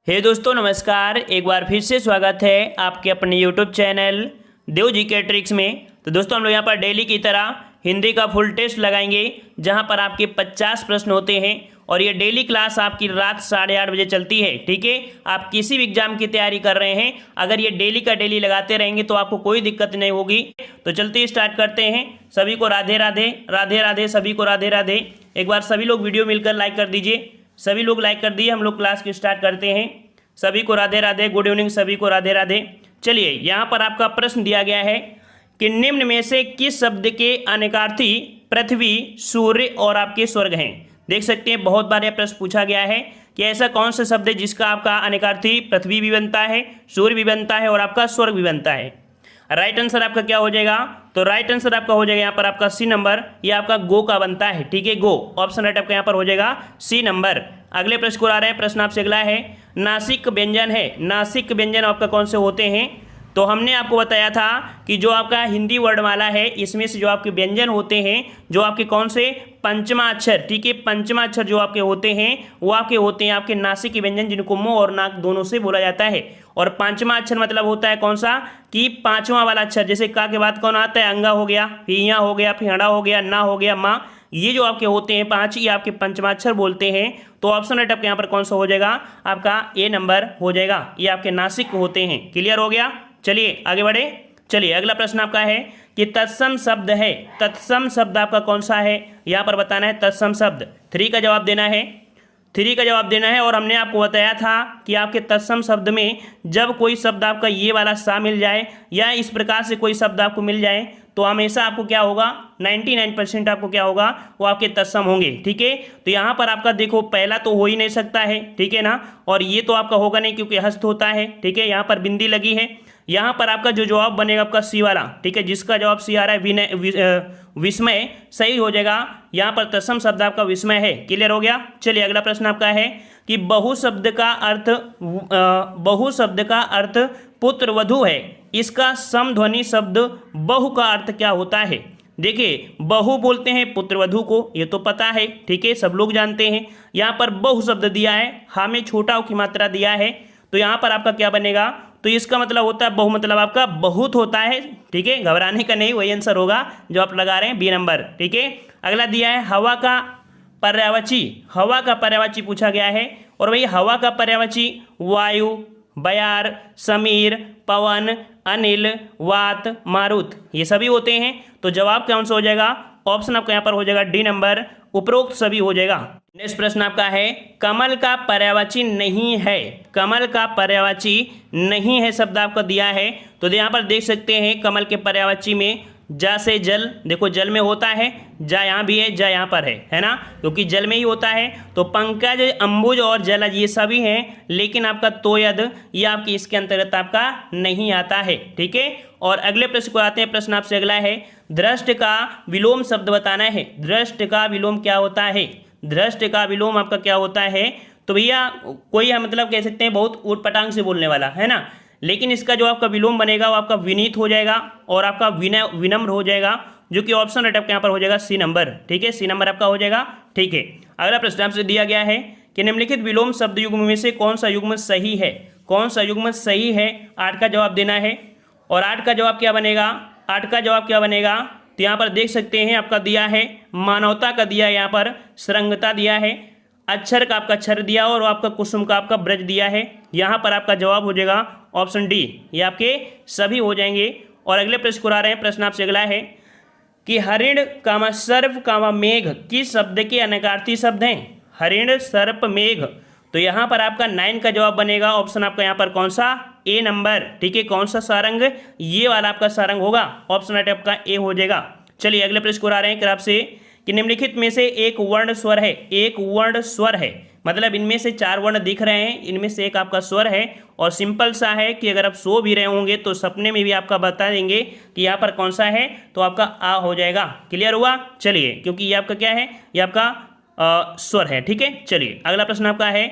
हे दोस्तों नमस्कार। एक बार फिर से स्वागत है आपके अपने यूट्यूब चैनल देव जी के ट्रिक्स में। तो दोस्तों हम लोग यहाँ पर डेली की तरह हिंदी का फुल टेस्ट लगाएंगे, जहाँ पर आपके 50 प्रश्न होते हैं और ये डेली क्लास आपकी रात 8:30 बजे चलती है। ठीक है, आप किसी भी एग्जाम की तैयारी कर रहे हैं, अगर ये डेली का डेली लगाते रहेंगे तो आपको कोई दिक्कत नहीं होगी। तो चलते स्टार्ट करते हैं। सभी को राधे राधे, राधे राधे, सभी को राधे राधे। एक बार सभी लोग वीडियो मिलकर लाइक कर दीजिए। सभी लोग लाइक कर दिए, हम लोग क्लास की स्टार्ट करते हैं। सभी को राधे राधे, गुड इवनिंग, सभी को राधे राधे। चलिए यहाँ पर आपका प्रश्न दिया गया है कि निम्न में से किस शब्द के अनेकार्थी पृथ्वी, सूर्य और आपके स्वर्ग हैं। देख सकते हैं बहुत बार यह प्रश्न पूछा गया है कि ऐसा कौन सा शब्द है जिसका आपका अनेकार्थी पृथ्वी भी बनता है, सूर्य भी बनता है और आपका स्वर्ग भी बनता है। राइट आंसर आपका क्या हो जाएगा? तो राइट आंसर आपका हो जाएगा यहाँ पर आपका सी नंबर, ये आपका गो का बनता है। ठीक है, गो ऑप्शन राइट आपका यहाँ पर हो जाएगा सी नंबर। अगले प्रश्न को आ रहे हैं। प्रश्न आपसे अगला है, नासिक व्यंजन है, नासिक व्यंजन आपका कौन से होते हैं? तो हमने आपको बताया था कि जो आपका हिंदी वर्णमाला है, इसमें से जो आपके व्यंजन होते हैं, जो आपके कौन से पंचमा अक्षर, ठीक है, पंचमा अक्षर जो आपके होते हैं वो आपके होते हैं आपके नासिक के व्यंजन, जिनको मुंह और नाक दोनों से बोला जाता है। और पांचवा अक्षर मतलब होता है कौन सा कि पांचवा वाला अक्षर, जैसे का के बाद कौन आता है? अंगा हो गया, फिर यहाँ हो गया, फिर हड़ा हो गया, ना हो गया, माँ, ये जो आपके होते हैं पांच, ये आपके पंचमाक्षर बोलते हैं। तो ऑप्शन राइट आपके यहाँ पर कौन सा हो जाएगा? आपका ए नंबर हो जाएगा, ये आपके नासिक होते हैं। क्लियर हो गया? चलिए आगे बढ़े। चलिए अगला प्रश्न आपका है कि तत्सम शब्द है, तत्सम शब्द आपका कौन सा है, यहाँ पर बताना है तत्सम शब्द। 3 का जवाब देना है, 3 का जवाब देना है। और हमने आपको बताया था कि आपके तत्सम शब्द में जब कोई शब्द आपका ये वाला सा मिल जाए या इस प्रकार से कोई शब्द आपको मिल जाए तो हमेशा आपको क्या होगा, 99% आपको क्या होगा, वो आपके तत्सम होंगे। ठीक है, तो यहाँ पर आपका देखो पहला तो हो ही नहीं सकता है, ठीक है ना, और ये तो आपका होगा नहीं क्योंकि हस्त होता है। ठीक है, यहाँ पर बिंदी लगी है। यहाँ पर आपका जो जवाब बनेगा आपका सी वाला, ठीक है, जिसका जवाब सी आ रहा है विस्मय, सही हो जाएगा। यहाँ पर तत्सम शब्द आपका विस्मय है। क्लियर हो गया? चलिए अगला प्रश्न आपका है कि बहु शब्द का अर्थ पुत्र वधु है, इसका समध्वनि शब्द बहु का अर्थ क्या होता है? देखिए बहु बोलते हैं पुत्र वधु को, ये तो पता है, ठीक है, सब लोग जानते हैं। यहाँ पर बहु शब्द दिया है, हाँ में छोटा की मात्रा दिया है, तो यहाँ पर आपका क्या बनेगा? तो इसका मतलब होता है बहु, मतलब आपका बहुत होता है। ठीक है, घबराने का नहीं, वही आंसर होगा जो आप लगा रहे हैं, बी नंबर। ठीक है, अगला दिया है हवा का पर्यायवाची, हवा का पर्यायवाची पूछा गया है। और वही हवा का पर्यायवाची वायु, बयार, समीर, पवन, अनिल, वात, मारुत, ये सभी होते हैं। तो जवाब कौन सा हो जाएगा? ऑप्शन आपका यहाँ पर हो जाएगा डी नंबर, उपरोक्त सभी हो जाएगा। नेक्स्ट प्रश्न आपका है, कमल का पर्यायवाची नहीं है, कमल का पर्यायवाची नहीं है शब्द आपको दिया है। तो यहाँ पर देख सकते हैं कमल के पर्यायवाची में जा से जल, देखो जल में होता है, जा यहाँ भी है, जा यहाँ पर है ना, क्योंकि जल में ही होता है। तो पंकज, अंबुज और जलज ये सभी हैं, लेकिन आपका तोयद ये आपकी इसके अंतर्गत आपका नहीं आता है। ठीक है, और अगले प्रश्न को आते हैं। प्रश्न आपसे अगला है, दृष्ट का विलोम शब्द बताना है। दृष्ट का विलोम क्या होता है? दृष्ट का विलोम आपका क्या होता है? तो भैया कोई मतलब कह सकते हैं बहुत ऊट पटांग से बोलने वाला, है ना, लेकिन इसका जो आपका विलोम बनेगा वो आपका विनीत हो जाएगा और आपका विनम्र हो जाएगा, जो कि ऑप्शन राइट आपके यहाँ पर हो जाएगा सी नंबर। ठीक है, सी नंबर आपका हो जाएगा। ठीक है, अगला प्रश्न आपसे दिया गया है कि निम्नलिखित विलोम शब्द युग्म में से कौन सा युग्म सही है? कौन सा युग्म सही है? 8 का जवाब देना है। और 8 का जवाब क्या बनेगा? 8 का जवाब क्या बनेगा? तो यहाँ पर देख सकते हैं आपका दिया है मानवता का, दिया है यहाँ पर सरंगता दिया है, अक्षर का आपका क्षर दिया और आपका कुसुम का आपका ब्रज दिया है। यहाँ पर आपका जवाब हो जाएगा ऑप्शन डी, ये आपके सभी हो जाएंगे। और अगले प्रश्न को आ रहे हैं। प्रश्न आपसे अगला है कि हरिण कामा सर्प कामा मेघ किस शब्द के अनेकार्थी शब्द हैं? हरिण, सर्प, मेघ। तो यहाँ पर आपका 9 का जवाब बनेगा। ऑप्शन आपका यहाँ पर कौन सा? ए नंबर। ठीक है, कौन सा सारंग? ये वाला आपका सारंग होगा। ऑप्शन राइट आपका ए हो जाएगा। चलिए अगले प्रश्न को आ रहे हैं आपसे कि निम्नलिखित में से एक वर्ण स्वर है, एक वर्ण स्वर है, मतलब इनमें से 4 वर्ण दिख रहे हैं, इनमें से एक आपका स्वर है। और सिंपल सा है कि अगर आप सो भी रहे होंगे तो सपने में भी आपका बता देंगे कि यहाँ पर कौन सा है, तो आपका आ हो जाएगा। क्लियर हुआ? चलिए, क्योंकि ये आपका क्या है, ये आपका स्वर है। ठीक है, चलिए अगला प्रश्न आपका है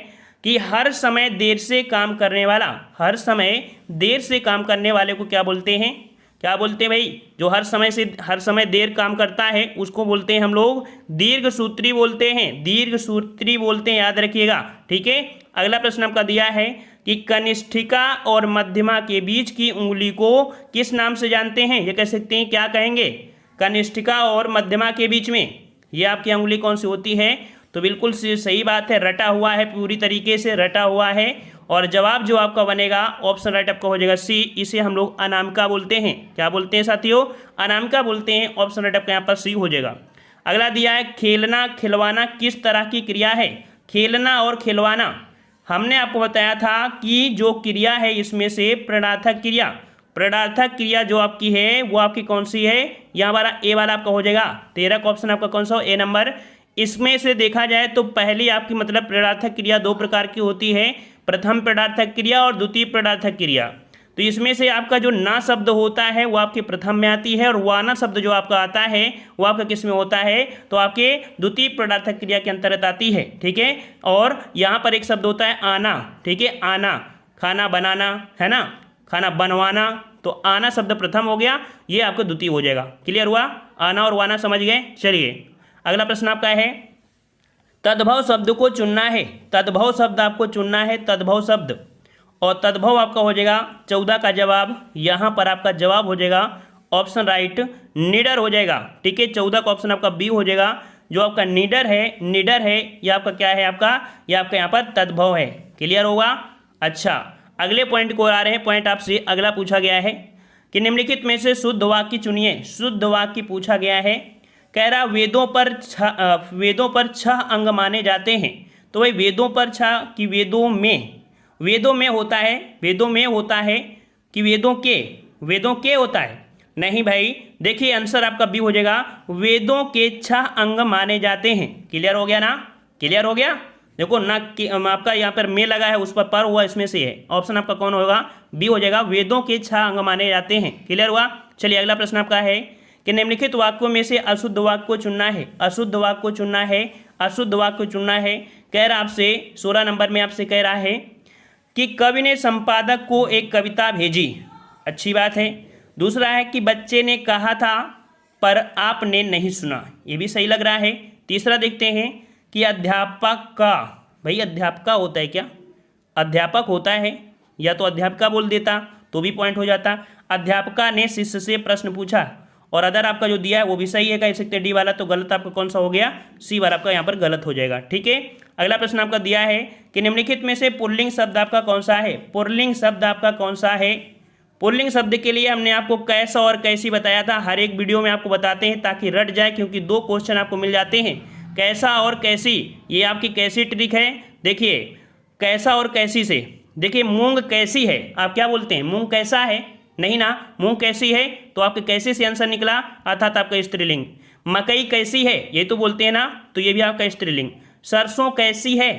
कि हर समय देर से काम करने वाला, हर समय देर से काम करने वाले को क्या बोलते हैं? क्या बोलते हैं भाई? जो हर समय देर काम करता है उसको बोलते हैं हम लोग दीर्घ सूत्री बोलते हैं, दीर्घ सूत्री बोलते हैं, याद रखिएगा। ठीक है, अगला प्रश्न आपका दिया है कि कनिष्ठिका और मध्यमा के बीच की उंगली को किस नाम से जानते हैं। ये कह सकते हैं, क्या कहेंगे, कनिष्ठिका और मध्यमा के बीच में ये आपकी उंगली कौन सी होती है। तो बिल्कुल सही बात है, रटा हुआ है, पूरी तरीके से रटा हुआ है। और जवाब जो आपका बनेगा ऑप्शन राइट आपका हो जाएगा सी। इसे हम लोग अनामिका बोलते हैं। क्या बोलते हैं साथियों, अनामिका बोलते हैं। ऑप्शन राइट आपका यहाँ पर सी हो जाएगा। अगला दिया है खेलना खिलवाना किस तरह की क्रिया है। खेलना और खिलवाना हमने आपको बताया था कि जो क्रिया है इसमें से प्रणर्थक क्रिया जो आपकी है वो आपकी कौन सी है। यहाँ वाला ए वाला आपका हो जाएगा। 13 का ऑप्शन आपका कौन सा हो, ए नंबर। इसमें से देखा जाए तो पहली आपकी मतलब प्रणर्थक क्रिया दो प्रकार की होती है, प्रथम प्रणर्थक क्रिया और द्वितीय प्रणर्थक क्रिया। तो इसमें से आपका जो ना शब्द होता है वो आपके प्रथम में आती है, और वाना शब्द जो आपका आता है वो आपका किस में होता है, तो आपके द्वितीय प्रणर्थक क्रिया के अंतर्गत आती है। ठीक है, और यहाँ पर एक शब्द होता है आना। ठीक है, आना, खाना बनाना है ना, खाना बनवाना, तो आना शब्द प्रथम हो गया, ये आपका द्वितीय हो जाएगा। क्लियर हुआ, आना और वाना समझ गए। चलिए अगला प्रश्न आपका है तद्भव शब्द को चुनना है। तद्भव शब्द आपको चुनना है, तद्भव शब्द। और तद्भव आपका हो जाएगा 14 का जवाब। यहाँ पर आपका जवाब हो जाएगा ऑप्शन राइट निडर हो जाएगा। ठीक है, 14 का ऑप्शन आपका बी हो जाएगा। जो आपका निडर है ये आपका क्या है, ये आपका यहाँ पर तद्भव है। क्लियर होगा। अच्छा, अगले पॉइंट को आ रहे हैं। पॉइंट आपसे अगला पूछा गया है कि निम्नलिखित में से शुद्ध वाक्य चुनिए। शुद्ध वाक्य पूछा गया है, कह रहा वेदों पर 6 अंग माने जाते हैं। तो भाई वेदों पर 6 कि वेदों में होता है, वेदों में होता है कि वेदों के होता है। नहीं भाई, देखिए आंसर आपका बी हो जाएगा, वेदों के 6 अंग माने जाते हैं। क्लियर हो गया ना, क्लियर हो गया। देखो ना आपका यहाँ पर में लगा है, उस पर हुआ, इसमें से है। ऑप्शन आपका कौन होगा, बी हो जाएगा, वेदों के 6 अंग माने जाते हैं। क्लियर हुआ। चलिए अगला प्रश्न आपका है कि निम्नलिखित वाक्यों में से अशुद्ध वाक्य को चुनना है। अशुद्ध वाक्य को चुनना है, अशुद्ध वाक्य को चुनना है। कह रहा आपसे 16 नंबर में आपसे कह रहा है कि कवि ने संपादक को एक कविता भेजी। अच्छी बात है। दूसरा है कि बच्चे ने कहा था पर आपने नहीं सुना। ये भी सही लग रहा है। तीसरा देखते हैं कि अध्यापक का, भाई अध्यापका होता है क्या, अध्यापक होता है, या तो अध्यापका बोल देता तो भी पॉइंट हो जाता। अध्यापका ने शिष्य से प्रश्न पूछा, और अदर आपका जो दिया है वो भी सही है, कह सकते डी वाला। तो गलत आपका कौन सा हो गया, सी वाला आपका यहाँ पर गलत हो जाएगा। ठीक है, अगला प्रश्न आपका दिया है कि निम्नलिखित में से पुल्लिंग शब्द आपका कौन सा है। पुल्लिंग शब्द आपका कौन सा है। पुल्लिंग शब्द के लिए हमने आपको कैसा और कैसी बताया था, हर एक वीडियो में आपको बताते हैं ताकि रट जाए, क्योंकि 2 क्वेश्चन आपको मिल जाते हैं, कैसा और कैसी। ये आपकी कैसी ट्रिक है। देखिए कैसा और कैसी से, देखिए मूंग कैसी है, आप क्या बोलते हैं, मूंग कैसा है, नहीं ना, मूंग कैसी है, तो आपके कैसे से आंसर निकला, अर्थात आपका स्त्रीलिंग। मकई कैसी है, ये तो बोलते हैं ना, तो ये भी आपका स्त्रीलिंग। सरसों कैसी है,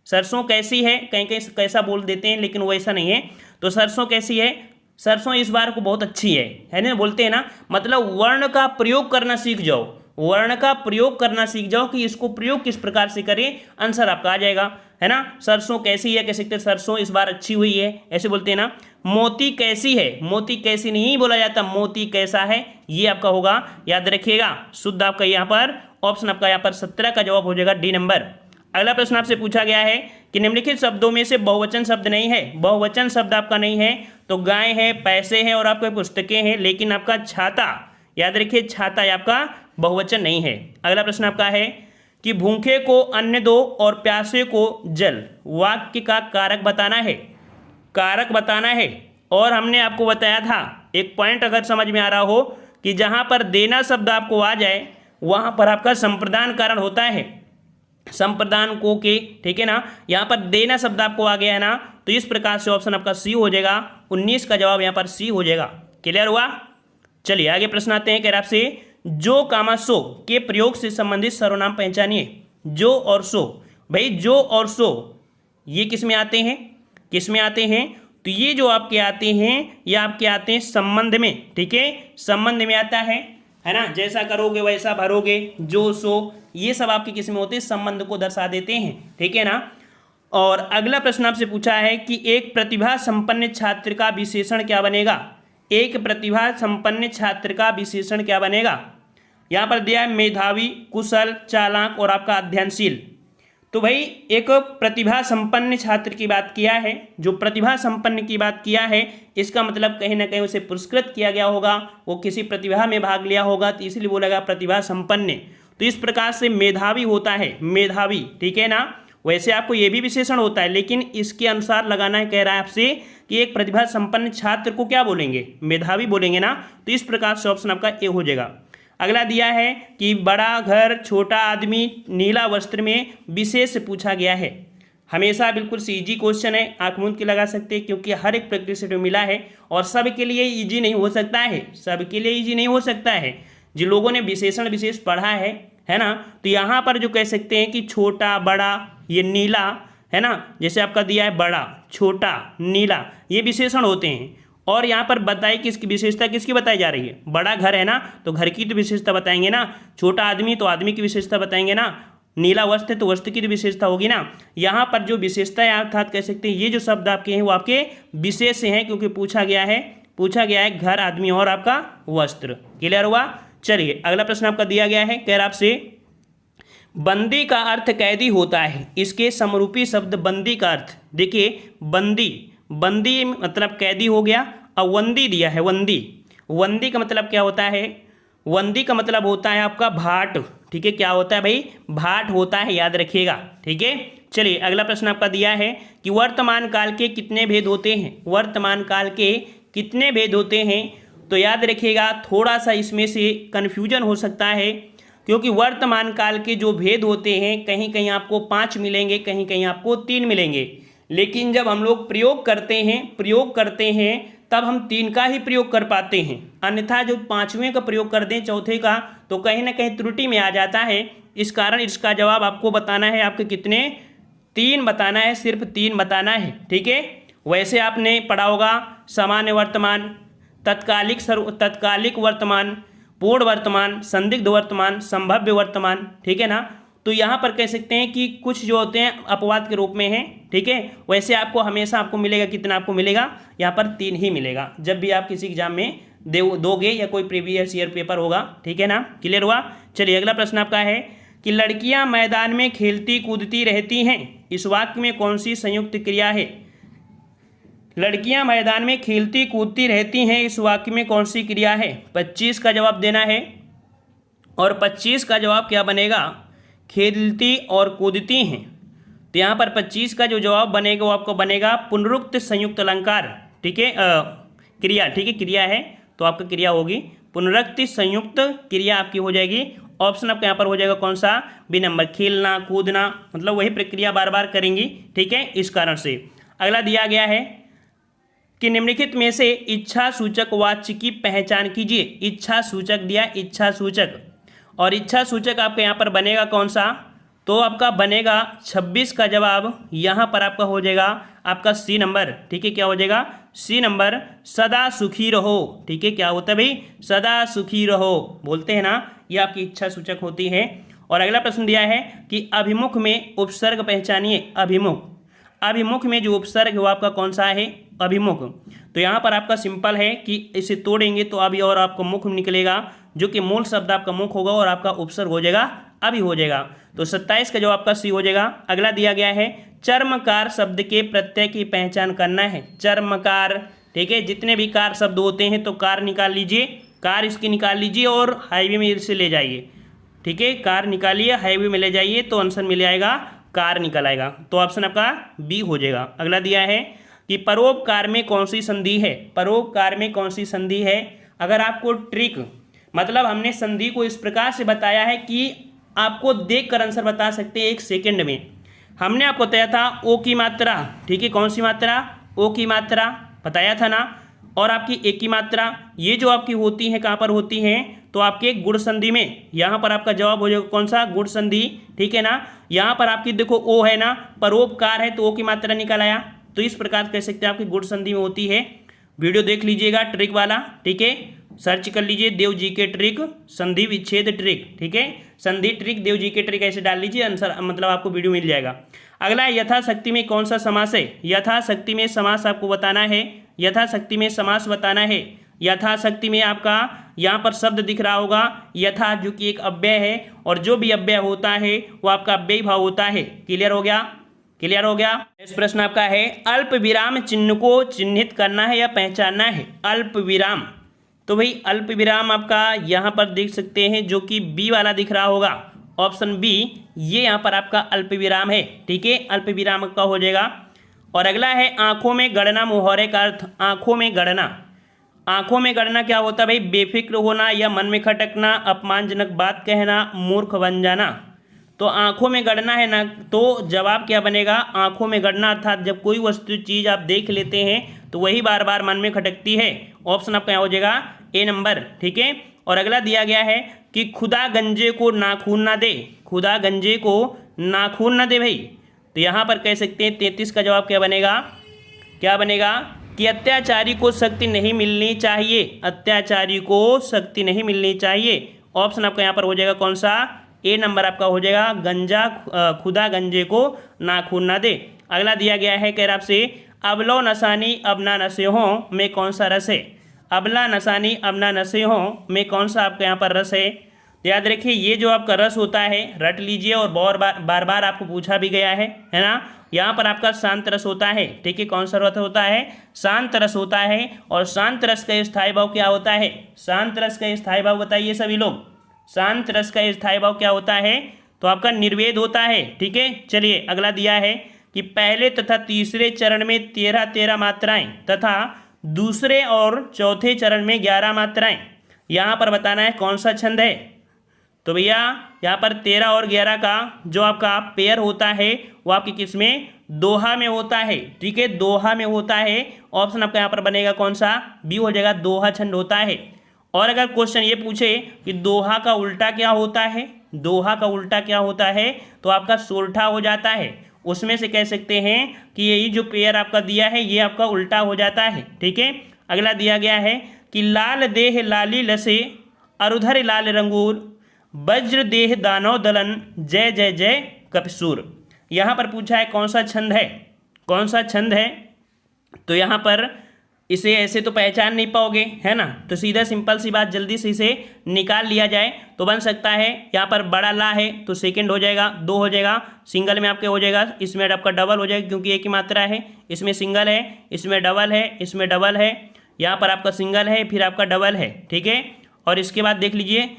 सरसों कैसी है, कहीं कहीं कैसा बोल देते हैं, लेकिन वो ऐसा नहीं है। तो सरसों कैसी है, सरसों इस बार को बहुत अच्छी है ना, बोलते हैं ना। मतलब वर्ण का प्रयोग करना सीख जाओ, वर्ण का प्रयोग करना सीख जाओ कि इसको प्रयोग किस प्रकार से करें, आंसर आपका आ जाएगा, है ना। सरसों कैसी है, कह सकते सरसों इस बार अच्छी हुई है, ऐसे बोलते हैं ना। मोती कैसी है, मोती कैसी नहीं बोला जाता, मोती कैसा है, ये आपका होगा, याद रखिएगा। शुद्ध आपका यहाँ पर ऑप्शन आपका यहाँ पर 17 का जवाब हो जाएगा, डी नंबर। अगला प्रश्न आपसे पूछा गया है कि निम्नलिखित शब्दों में से बहुवचन शब्द नहीं है। बहुवचन शब्द आपका नहीं है, तो गाय है, पैसे हैं और आपके पुस्तकें हैं, लेकिन आपका छाता, याद रखिए छाता आपका बहुवचन नहीं है। अगला प्रश्न आपका है कि भूखे को अन्न दो और प्यासे को जल, वाक्य का कारक बताना है, कारक बताना है। और हमने आपको बताया था, एक पॉइंट अगर समझ में आ रहा हो, कि जहां पर देना शब्द आपको आ जाए वहां पर आपका संप्रदान कारण होता है, संप्रदान को के, ठीक है ना। यहाँ पर देना शब्द आपको आ गया है ना, तो इस प्रकार से ऑप्शन आपका सी हो जाएगा, 19 का जवाब यहाँ पर सी हो जाएगा। क्लियर हुआ। चलिए आगे प्रश्न आते हैं, कह रहा आपसे जो कामा सो के प्रयोग से संबंधित सर्वनाम पहचानिए। जो और सो, भाई जो और सो ये किस में आते हैं, किस में आते हैं, तो ये जो आपके आते हैं ये आपके आते हैं संबंध में, ठीक है, संबंध में आता है ना। जैसा करोगे वैसा भरोगे, जो सो, ये सब आपके किस में होते हैं, संबंध को दर्शा देते हैं, ठीक है ना। और अगला प्रश्न आपसे पूछा है कि एक प्रतिभा संपन्न छात्र का विशेषण क्या बनेगा। एक प्रतिभा संपन्न छात्र का विशेषण क्या बनेगा। यहाँ पर दिया है मेधावी, कुशल, चालाक और आपका अध्ययनशील। तो भाई एक प्रतिभा संपन्न छात्र की बात किया है, जो प्रतिभा संपन्न की बात किया है इसका मतलब कहीं ना कहीं उसे पुरस्कृत किया गया होगा, वो किसी प्रतिभा में भाग लिया होगा, तो इसलिए बोलेगा प्रतिभा संपन्न। तो इस प्रकार से मेधावी होता है, मेधावी, ठीक है ना। वैसे आपको ये भी विशेषण होता है, लेकिन इसके अनुसार लगाना है, कह रहा है आपसे कि एक प्रतिभा संपन्न छात्र को क्या बोलेंगे, मेधावी बोलेंगे ना। तो इस प्रकार से ऑप्शन आपका ए हो जाएगा। अगला दिया है कि बड़ा घर, छोटा आदमी, नीला वस्त्र में विशेष पूछा गया है। हमेशा बिल्कुल से इजी क्वेश्चन है, आंख मूंद के लगा सकते हैं, क्योंकि हर एक प्रैक्टिस सेट में मिला है और सबके लिए इजी नहीं हो सकता है, सबके लिए इजी नहीं हो सकता है। जिन लोगों ने विशेषण विशेष पढ़ा है ना, तो यहाँ पर जो कह सकते हैं कि छोटा, बड़ा, ये नीला, है ना, जैसे आपका दिया है बड़ा, छोटा, नीला, ये विशेषण होते हैं। और यहाँ पर बताई किसकी विशेषता किसकी बताई जा रही है, बड़ा घर है ना, तो घर की तो विशेषता बताएंगे ना, छोटा आदमी तो आदमी की विशेषता बताएंगे ना, नीला वस्त्र है तो वस्त्र की तो विशेषता होगी ना। यहाँ पर जो विशेषता है अर्थात कह सकते हैं ये जो शब्द आपके हैं वो आपके विशेष हैं, क्योंकि पूछा गया है घर, आदमी और आपका वस्त्र। क्लियर हुआ। चलिए अगला प्रश्न आपका दिया गया है, कह रहा आपसे बंदी का अर्थ कैदी होता है, इसके समरूपी शब्द बंदी का अर्थ। देखिए बंदी मतलब कैदी हो गया, और वंदी दिया है, वंदी का मतलब क्या होता है, वंदी का मतलब होता है आपका भाट, ठीक है। क्या होता है भाई, भाट होता है, याद रखिएगा, ठीक है। चलिए अगला प्रश्न आपका दिया है कि वर्तमान काल के कितने भेद होते हैं, वर्तमान काल के कितने भेद होते हैं। तो याद रखिएगा थोड़ा सा इसमें से कन्फ्यूजन हो सकता है, क्योंकि वर्तमान काल के जो भेद होते हैं कहीं कहीं आपको 5 मिलेंगे, कहीं कहीं आपको 3 मिलेंगे, लेकिन जब हम लोग प्रयोग करते हैं तब हम 3 का ही प्रयोग कर पाते हैं, अन्यथा जो 5वें का प्रयोग कर दें, चौथे का, तो कहीं ना कहीं त्रुटि में आ जाता है। इस कारण इसका जवाब आपको बताना है, आपके कितने, 3 बताना है, सिर्फ 3 बताना है, ठीक है। वैसे आपने पढ़ा होगा सामान्य वर्तमान, तत्कालिक वर्तमान, पूर्ण वर्तमान, संदिग्ध वर्तमान, संभाव्य वर्तमान, ठीक है ना। तो यहाँ पर कह सकते हैं कि कुछ जो होते हैं अपवाद के रूप में हैं, ठीक है। वैसे आपको हमेशा आपको मिलेगा, कितना आपको मिलेगा, यहाँ पर 3 ही मिलेगा जब भी आप किसी एग्जाम में दोगे या कोई प्रीवियस ईयर पेपर होगा, ठीक है ना। क्लियर हुआ। चलिए अगला प्रश्न आपका है कि लड़कियाँ मैदान में खेलती कूदती रहती हैं, इस वाक्य में कौन सी संयुक्त क्रिया है। लड़कियां मैदान में खेलती कूदती रहती हैं, इस वाक्य में कौन सी क्रिया है। 25 का जवाब देना है, और 25 का जवाब क्या बनेगा, खेलती और कूदती हैं। तो यहाँ पर 25 का जो जवाब बनेगा वो आपको बनेगा पुनरुक्त संयुक्त अलंकार, ठीक है, क्रिया, ठीक है, क्रिया है तो आपका क्रिया होगी पुनरुक्त संयुक्त क्रिया आपकी हो जाएगी। ऑप्शन आपका यहाँ पर हो जाएगा कौन सा, बी नंबर, खेलना कूदना, मतलब वही प्रक्रिया बार बार करेंगी, ठीक है, इस कारण से। अगला दिया गया है कि निम्नलिखित में से इच्छा सूचक वाच्य की पहचान कीजिए। इच्छा सूचक दिया, इच्छा सूचक, और इच्छा सूचक आपके यहाँ पर बनेगा कौन सा, तो आपका बनेगा 26 का जवाब यहाँ पर आपका हो जाएगा आपका सी नंबर, ठीक है। क्या हो जाएगा, सी नंबर, सदा सुखी रहो, ठीक है। क्या होता है भाई, सदा सुखी रहो बोलते हैं ना, ये आपकी इच्छा सूचक होती है। और अगला प्रश्न दिया है कि अभिमुख में उपसर्ग पहचानिए। अभिमुख में जो उपसर्ग है वो आपका कौन सा है, अभिमुख। तो यहाँ पर आपका सिंपल है कि इसे तोड़ेंगे तो अभी और आपका मुख निकलेगा, जो कि मूल शब्द आपका मुख होगा और आपका उपसर्ग हो जाएगा अभी हो जाएगा। तो 27 का जवाब आपका सी हो जाएगा। अगला दिया गया है चर्मकार शब्द के प्रत्यय की पहचान करना है। चर्मकार, ठीक है, जितने भी कार शब्द होते हैं तो कार निकाल लीजिए, कार इसकी निकाल लीजिए और हाईवे में इसे ले जाइए, ठीक है, कार निकालिए हाईवे में ले जाइए तो आंसर मिल जाएगा, कार निकल आएगा। तो ऑप्शन आपका बी हो जाएगा। अगला दिया है कि परोपकार में कौन सी संधि है। परोपकार में कौन सी संधि है। अगर आपको ट्रिक, मतलब हमने संधि को इस प्रकार से बताया है कि आपको देखकर आंसर बता सकते हैं 1 सेकंड में। हमने आपको बताया था ओ की मात्रा, ठीक है, कौन सी मात्रा, ओ की मात्रा बताया था ना, और आपकी एक की मात्रा, ये जो आपकी होती है कहाँ पर होती हैं, तो आपके गुण संधि में। यहाँ पर आपका जवाब हो जाएगा कौन सा, गुण संधि, ठीक है ना। यहाँ पर आपकी देखो ओ है ना, परोपकार है तो ओ की मात्रा निकल आया, तो इस प्रकार कह सकते हैं आपकी गुण संधि में होती है। वीडियो देख लीजिएगा ट्रिक वाला, ठीक है, सर्च कर लीजिए देव जी के ट्रिक, संधि विच्छेद ट्रिक, ठीक है, संधि ट्रिक देव जी के ट्रिक ऐसे डाल लीजिए, आंसर मतलब आपको वीडियो मिल जाएगा। अगला यथाशक्ति में कौन सा समास है। यथाशक्ति में समास आपको बताना है, यथाशक्ति में समास बताना है। यथाशक्ति में आपका यहाँ पर शब्द दिख रहा होगा यथा, जो कि एक अव्यय है, और जो भी अव्यय होता है वो आपका अव्ययी भाव होता है। क्लियर हो गया? क्लियर हो गया? इस प्रश्न आपका है अल्प विराम चिन्ह को चिन्हित करना है या पहचानना है। अल्प विराम, तो भाई अल्प विराम आपका यहाँ पर देख सकते हैं, जो कि बी वाला दिख रहा होगा, ऑप्शन बी, ये यहाँ पर आपका अल्प विराम है। ठीक है, अल्प विराम आपका हो जाएगा। और अगला है आंखों में गड़ना, मुहावरे का अर्थ। आंखों में गड़ना, आंखों में गड़ना क्या होता है भाई? बेफिक्र होना या मन में खटकना, अपमानजनक बात कहना, मूर्ख बन जाना। तो आंखों में गड़ना है ना, तो जवाब क्या बनेगा? आंखों में गड़ना अर्थात जब कोई वस्तु चीज़ आप देख लेते हैं तो वही बार बार मन में खटकती है। ऑप्शन आपका यहाँ हो जाएगा ए नंबर। ठीक है, और अगला दिया गया है कि खुदा गंजे को नाखून ना दे। खुदा गंजे को नाखून ना दे भाई, तो यहाँ पर कह सकते हैं 33 का जवाब क्या बनेगा? क्या बनेगा कि अत्याचारी को शक्ति नहीं मिलनी चाहिए। अत्याचारी को शक्ति नहीं मिलनी चाहिए। ऑप्शन आपका यहाँ पर हो जाएगा कौन सा? ए नंबर आपका हो जाएगा गंजा, खुदा गंजे को नाखून ना दे। अगला दिया गया है कह रहा आपसे अबलो नसानी अब ना नशे हों में कौन सा रस है। अबला नसानी अब ना नशे हों में कौन सा आपका यहाँ पर रस है? तो याद रखिए ये जो आपका रस होता है, रट लीजिए, और बार बार आपको पूछा भी गया है ना। यहाँ पर आपका शांत रस होता है। ठीक है, कौन सा रस होता है? शांत रस होता है। और शांत रस का स्थायी भाव क्या होता है? शांत रस का स्थायी भाव बताइए सभी लोग। शांत रस का स्थायी भाव क्या होता है? तो आपका निर्वेद होता है। ठीक है, चलिए अगला दिया है कि पहले तथा तीसरे चरण में 13 मात्राएं तथा दूसरे और चौथे चरण में 11 मात्राएं। यहाँ पर बताना है कौन सा छंद है। तो भैया यहाँ पर 13 और 11 का जो आपका पेयर होता है वो आपके किस में? दोहा में होता है। ठीक है, दोहा में होता है। ऑप्शन आपका यहाँ पर बनेगा कौन सा? बी हो जाएगा, दोहा छंद होता है। और अगर क्वेश्चन ये पूछे कि दोहा का उल्टा क्या होता है, दोहा का उल्टा क्या होता है, तो आपका सोरठा हो जाता है। उसमें से कह सकते हैं कि यही जो पेयर आपका दिया है ये आपका उल्टा हो जाता है। ठीक है, अगला दिया गया है कि लाल देह लाली लसे अरुधर लाल रंगूर वज्र देह दानव दलन जय जय जय कपिसूर। यहाँ पर पूछा है कौन सा छंद है, कौन सा छंद है। तो यहाँ पर इसे ऐसे तो पहचान नहीं पाओगे, है ना, तो सीधा सिंपल सी बात, जल्दी से इसे निकाल लिया जाए तो बन सकता है। यहाँ पर बड़ा ला है तो सेकंड हो जाएगा, 2 हो जाएगा, सिंगल में आपके हो जाएगा, इसमें आपका डबल हो जाएगा क्योंकि एक ही मात्रा है। इसमें सिंगल है, इसमें डबल है, इसमें डबल है, यहाँ पर आपका सिंगल है, फिर आपका डबल है। ठीक है, और इसके बाद देख लीजिए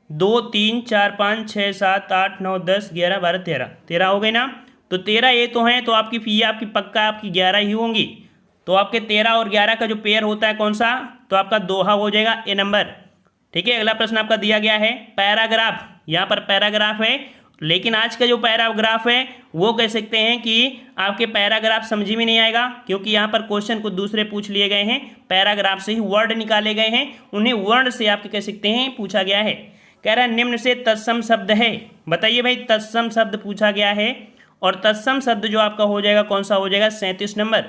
2 3 4 5 6 7 8 9 10 11 12 13 हो गई ना। तो 13 ये तो हैं, तो आपकी फी आपकी पक्का आपकी 11 ही होंगी। तो आपके 13 और 11 का जो पेयर होता है कौन सा? तो आपका दोहा हो जाएगा, ए नंबर। ठीक है, अगला प्रश्न आपका दिया गया है पैराग्राफ। यहाँ पर पैराग्राफ है, लेकिन आज का जो पैराग्राफ है वो कह सकते हैं कि आपके पैराग्राफ समझ में नहीं आएगा, क्योंकि यहाँ पर क्वेश्चन को दूसरे पूछ लिए गए हैं। पैराग्राफ से ही वर्ड निकाले गए हैं, उन्हें वर्ण से आपके कह सकते हैं पूछा गया है। कह रहा है निम्न से तत्सम शब्द है। बताइए भाई, तत्सम शब्द पूछा गया है, और तत्सम शब्द जो आपका हो जाएगा कौन सा हो जाएगा? 37 नंबर।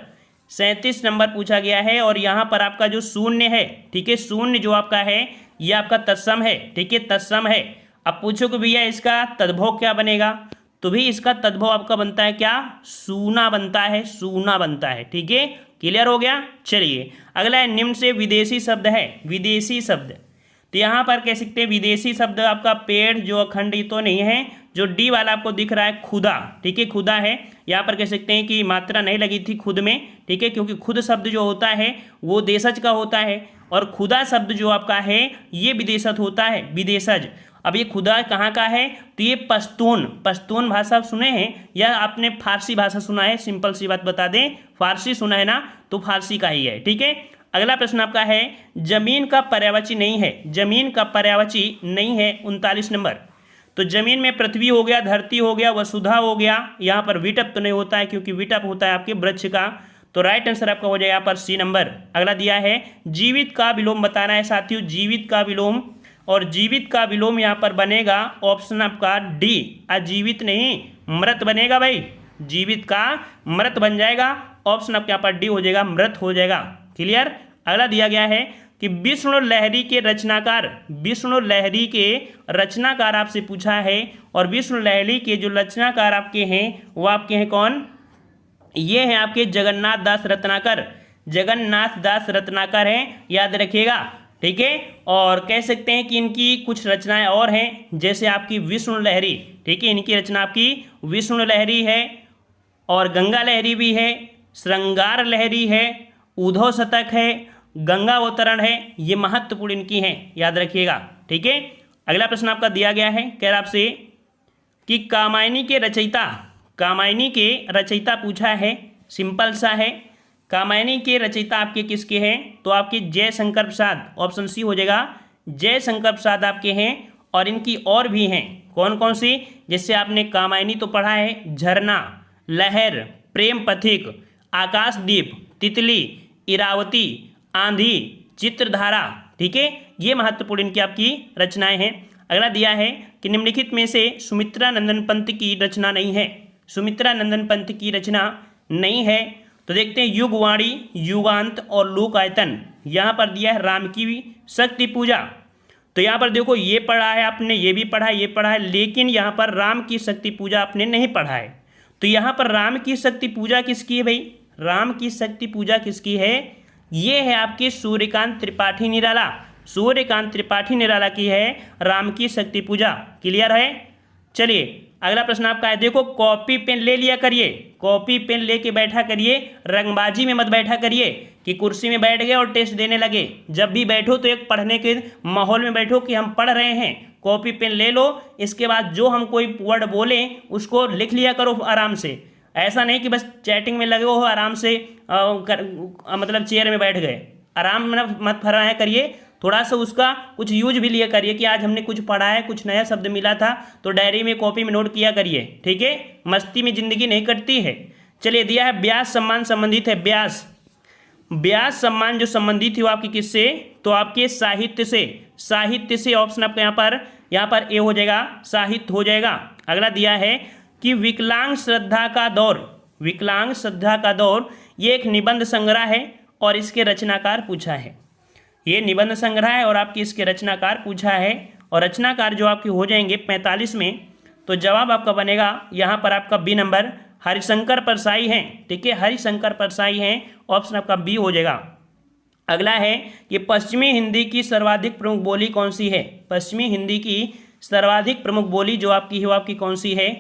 37 नंबर पूछा गया है। और यहाँ पर आपका जो शून्य है, ठीक है, शून्य जो आपका है ये आपका तत्सम है। ठीक है, तत्सम है। अब पूछो कि भैया इसका तद्भव क्या बनेगा, तो भी इसका तद्भव आपका बनता है क्या? सूना बनता है, सूना बनता है। ठीक है, क्लियर हो गया। चलिए अगला है निम्न से विदेशी शब्द है। विदेशी शब्द, तो यहाँ पर कह सकते हैं विदेशी शब्द आपका पेड़ जो अखंडित तो नहीं है, जो डी वाला आपको दिख रहा है खुदा। ठीक है, खुदा है। यहाँ पर कह सकते हैं कि मात्रा नहीं लगी थी खुद में। ठीक है, क्योंकि खुद शब्द जो होता है वो देशज का होता है, और खुदा शब्द जो आपका है ये विदेशज होता है, विदेशज। अब ये खुदा कहाँ का है? तो ये पश्तून, पश्तून भाषा सुने हैं या आपने फारसी भाषा सुना है? सिंपल सी बात बता दें, फारसी सुना है ना, तो फारसी का ही है। ठीक है, अगला प्रश्न आपका है जमीन का पर्यायवाची नहीं है। जमीन का पर्यायवाची नहीं है, 39 नंबर। तो जमीन में पृथ्वी हो गया, धरती हो गया, वसुधा हो गया। यहाँ पर विटप तो नहीं होता है, क्योंकि विटप होता है आपके वृक्ष का। तो राइट आंसर आपका हो जाएगा यहाँ पर सी नंबर। अगला दिया है जीवित का विलोम बताना है साथियों, जीवित का विलोम। और जीवित का विलोम यहाँ पर बनेगा ऑप्शन आपका डी, अजीवित नहीं मृत बनेगा भाई। जीवित का मृत बन जाएगा, ऑप्शन आपके यहाँ पर डी हो जाएगा, मृत हो जाएगा। क्लियर। अगला दिया गया है कि विष्णु लहरी के रचनाकार, विष्णु लहरी के रचनाकार आपसे पूछा है। और विष्णु लहरी के जो रचनाकार आपके हैं वो आपके हैं कौन? ये हैं आपके जगन्नाथ दास रत्नाकर। जगन्नाथ दास रत्नाकर हैं, याद रखिएगा, ठीक है। और कह सकते हैं कि इनकी कुछ रचनाएं और हैं, जैसे आपकी विष्णु लहरी, ठीक है, इनकी रचना आपकी विष्णु लहरी है, और गंगा लहरी भी है, श्रृंगार लहरी है, उद्धव शतक है, गंगा अवतरण है, ये महत्वपूर्ण इनकी हैं, याद रखिएगा, ठीक है। अगला प्रश्न आपका दिया गया है, कह रहा आपसे कि कामायनी के रचयिता पूछा है, सिंपल सा है। कामायनी के रचयिता आपके किसके हैं, तो आपके जयशंकर प्रसाद, ऑप्शन सी हो जाएगा, जयशंकर प्रसाद आपके हैं। और इनकी और भी हैं, कौन कौन सी, जिससे आपने कामायनी तो पढ़ा है, झरना, लहर, प्रेम पथिक, आकाशदीप, तितली, इरावती, आंधी, चित्रधारा, ठीक है, ये महत्वपूर्ण इनकी आपकी रचनाएं हैं। अगला दिया है कि निम्नलिखित में से सुमित्रा नंदन पंत की रचना नहीं है, सुमित्रा नंदन पंत की रचना नहीं है। तो देखते हैं, युगवाणी, युगांत और लोकायतन, यहाँ पर दिया है राम की शक्ति पूजा। तो यहाँ पर देखो, ये पढ़ा है आपने, ये भी पढ़ा है, ये पढ़ा है, लेकिन यहाँ पर राम की शक्ति पूजा आपने नहीं पढ़ा है। तो यहाँ पर राम की शक्ति पूजा किसकी है भाई, राम की शक्ति पूजा किसकी है, ये है आपके सूर्यकांत त्रिपाठी निराला, सूर्यकांत त्रिपाठी निराला की है राम की शक्ति पूजा। क्लियर है। चलिए अगला प्रश्न आपका है, देखो कॉपी पेन ले लिया करिए, कॉपी पेन लेके बैठा करिए, रंगबाजी में मत बैठा करिए कि कुर्सी में बैठ गए और टेस्ट देने लगे। जब भी बैठो तो एक पढ़ने के माहौल में बैठो कि हम पढ़ रहे हैं, कॉपी पेन ले लो, इसके बाद जो हम कोई वर्ड बोले उसको लिख लिया करो आराम से। ऐसा नहीं कि बस चैटिंग में लगे हो आराम से मतलब चेयर में बैठ गए, आराम मत फरमाया करिए, थोड़ा सा उसका कुछ यूज भी लिया करिए कि आज हमने कुछ पढ़ा है, कुछ नया शब्द मिला था, तो डायरी में कॉपी में नोट किया करिए, ठीक है। मस्ती में ज़िंदगी नहीं कटती है। चलिए दिया है व्यास सम्मान संबंधित है, व्यास सम्मान जो संबंधित है वो आपकी किससे, तो आपके साहित्य से, साहित्य से ऑप्शन आपका यहाँ पर ए हो जाएगा, साहित्य हो जाएगा। अगला दिया है कि विकलांग श्रद्धा का दौर, ये एक निबंध संग्रह है और इसके रचनाकार पूछा है, ये निबंध संग्रह है और आपकी इसके रचनाकार पूछा है। और रचनाकार जो आपके हो जाएंगे 45 में, तो जवाब आपका बनेगा यहाँ पर आपका बी नंबर, हरिशंकर परसाई हैं, ठीक है, हरिशंकर परसाई हैं, ऑप्शन आपका बी हो जाएगा। अगला है कि पश्चिमी हिंदी की सर्वाधिक प्रमुख बोली कौन सी है, पश्चिमी हिंदी की सर्वाधिक प्रमुख बोली जो आपकी है वो आपकी कौन सी है।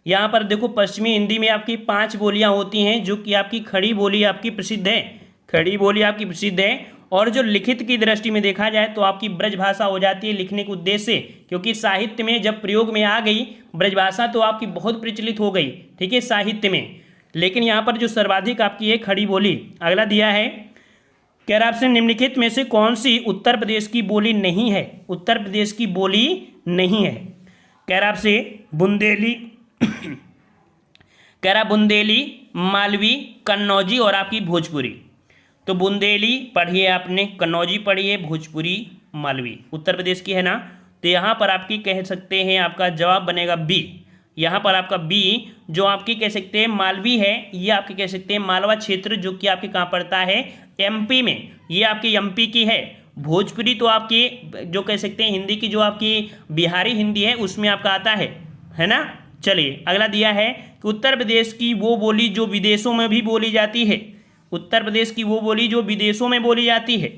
यहाँ पर देखो पश्चिमी हिंदी में आपकी 5 बोलियाँ होती हैं, जो कि आपकी खड़ी बोली आपकी प्रसिद्ध है, खड़ी बोली आपकी प्रसिद्ध है। और जो लिखित की दृष्टि में देखा जाए तो आपकी ब्रजभाषा हो जाती है लिखने के उद्देश्य से, क्योंकि साहित्य में जब प्रयोग में आ गई ब्रजभाषा तो आपकी बहुत प्रचलित हो गई, ठीक है, साहित्य में। लेकिन यहाँ पर जो सर्वाधिक आपकी है खड़ी बोली। अगला दिया है, कह रहा आपसे निम्नलिखित में से कौन सी उत्तर प्रदेश की बोली नहीं है, उत्तर प्रदेश की बोली नहीं है। कह रहा आपसे बुंदेली कह रहा बुंदेली, मालवी, कन्नौजी और आपकी भोजपुरी। तो बुंदेली पढ़िए आपने, कन्नौजी पढ़िए, भोजपुरी, मालवी उत्तर प्रदेश की है ना। तो यहाँ पर आपकी कह सकते हैं आपका जवाब बनेगा बी, यहाँ पर आपका बी जो आपकी कह सकते हैं मालवी है, ये आपके कह सकते हैं मालवा क्षेत्र जो कि आपके कहाँ पड़ता है, एमपी में, ये आपकी एमपी की है। भोजपुरी तो आपकी जो कह सकते हैं हिंदी की जो आपकी बिहारी हिंदी है उसमें आपका आता है ना। चलिए अगला दिया है कि उत्तर प्रदेश की वो बोली जो विदेशों में भी बोली जाती है, उत्तर प्रदेश की वो बोली जो विदेशों में बोली जाती है,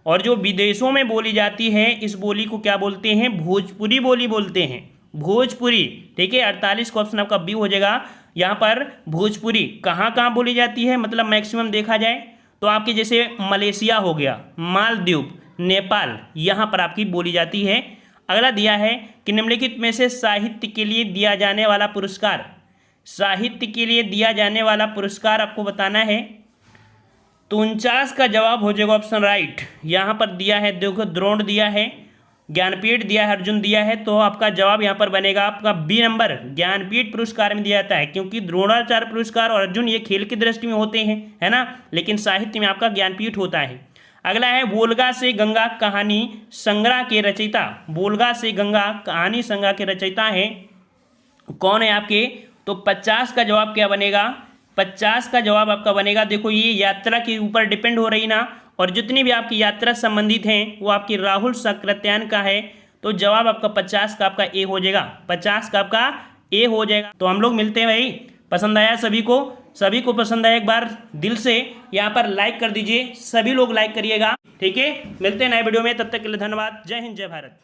और जो विदेशों में बोली जाती है इस बोली को क्या बोलते हैं, भोजपुरी बोली बोलते हैं, भोजपुरी, ठीक है। 48 का ऑप्शन आपका बी हो जाएगा। यहाँ पर भोजपुरी कहाँ कहाँ बोली जाती है, मतलब मैक्सिमम देखा जाए तो आपके जैसे मलेशिया हो गया, मालदीव, नेपाल, यहाँ पर आपकी बोली जाती है। अगला दिया है कि निम्नलिखित में से साहित्य के लिए दिया जाने वाला पुरस्कार, साहित्य के लिए दिया जाने वाला पुरस्कार आपको बताना है। तो 49 का जवाब हो जाएगा ऑप्शन राइट। यहाँ पर दिया है देखो, द्रोण दिया है, ज्ञानपीठ दिया है, अर्जुन दिया है, तो आपका जवाब यहाँ पर बनेगा आपका बी नंबर, ज्ञानपीठ पुरस्कार में दिया जाता है, क्योंकि द्रोणाचार्य पुरस्कार और अर्जुन ये खेल की दृष्टि में होते हैं, है ना, लेकिन साहित्य में आपका ज्ञानपीठ होता है। अगला है वोल्गा से गंगा कहानी संग्रह के रचयिता, वोल्गा से गंगा कहानी संग्रह के रचयिता हैं कौन है आपके, तो 50 का जवाब क्या बनेगा, 50 का जवाब आपका बनेगा, देखो ये यात्रा के ऊपर डिपेंड हो रही ना, और जितनी भी आपकी यात्रा संबंधित हैं वो आपकी राहुल सक्रात्यान का है, तो जवाब आपका 50 का आपका ए हो जाएगा, 50 का आपका ए हो जाएगा। तो हम लोग मिलते हैं भाई, पसंद आया सभी को सभी को पसंद आए एक बार दिल से यहाँ पर लाइक कर दीजिए, सभी लोग लाइक करिएगा, ठीक है। मिलते हैं नए वीडियो में, तब तक के लिए धन्यवाद। जय हिंद, जय भारत।